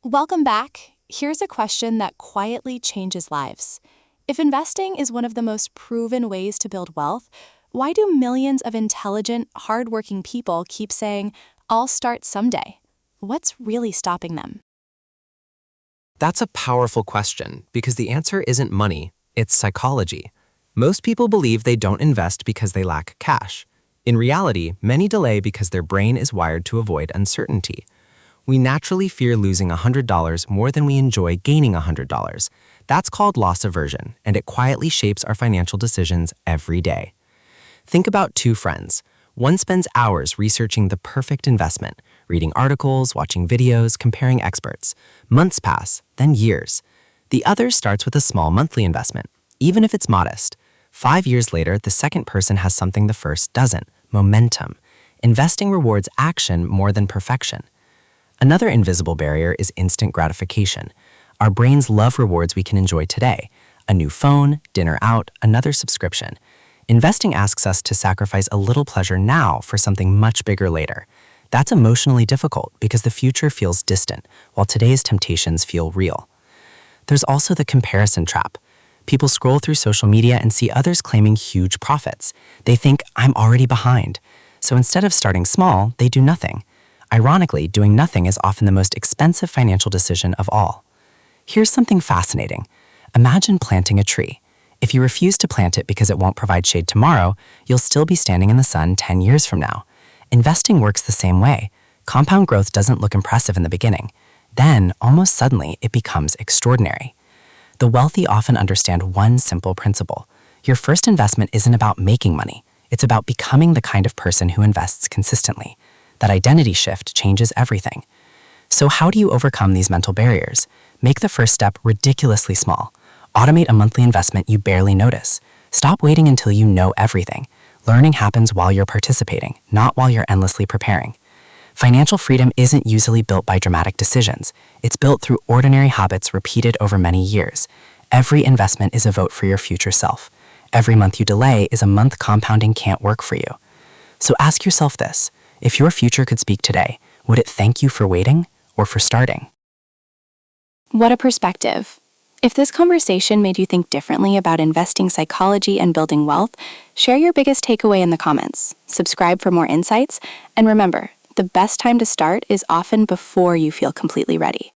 Welcome back. Here's a question that quietly changes lives. If investing is one of the most proven ways to build wealth, why do millions of intelligent, hardworking people keep saying, "I'll start someday"? What's really stopping them? That's a powerful question because the answer isn't money, it's psychology. Most people believe they don't invest because they lack cash. In reality, many delay because their brain is wired to avoid uncertainty. We naturally fear losing $100 more than we enjoy gaining $100. That's called loss aversion, and it quietly shapes our financial decisions every day. Think about two friends. One spends hours researching the perfect investment, reading articles, watching videos, comparing experts. Months pass, then years. The other starts with a small monthly investment, even if it's modest. 5 years later, the second person has something the first doesn't: momentum. Investing rewards action more than perfection. Another invisible barrier is instant gratification. Our brains love rewards we can enjoy today: a new phone, dinner out, another subscription. Investing asks us to sacrifice a little pleasure now for something much bigger later. That's emotionally difficult because the future feels distant, while today's temptations feel real. There's also the comparison trap. People scroll through social media and see others claiming huge profits. They think, "I'm already behind." So instead of starting small, they do nothing. Ironically, doing nothing is often the most expensive financial decision of all. Here's something fascinating. Imagine planting a tree. If you refuse to plant it because it won't provide shade tomorrow, you'll still be standing in the sun 10 years from now. Investing works the same way. Compound growth doesn't look impressive in the beginning. Then, almost suddenly, it becomes extraordinary. The wealthy often understand one simple principle. Your first investment isn't about making money. It's about becoming the kind of person who invests consistently. That identity shift changes everything. So how do you overcome these mental barriers? Make the first step ridiculously small. Automate a monthly investment you barely notice. Stop waiting until you know everything. Learning happens while you're participating, not while you're endlessly preparing. Financial freedom isn't usually built by dramatic decisions. It's built through ordinary habits repeated over many years. Every investment is a vote for your future self. Every month you delay is a month compounding can't work for you. So ask yourself this: if your future could speak today, would it thank you for waiting or for starting? What a perspective. If this conversation made you think differently about investing psychology and building wealth, share your biggest takeaway in the comments. Subscribe for more insights, and remember, the best time to start is often before you feel completely ready.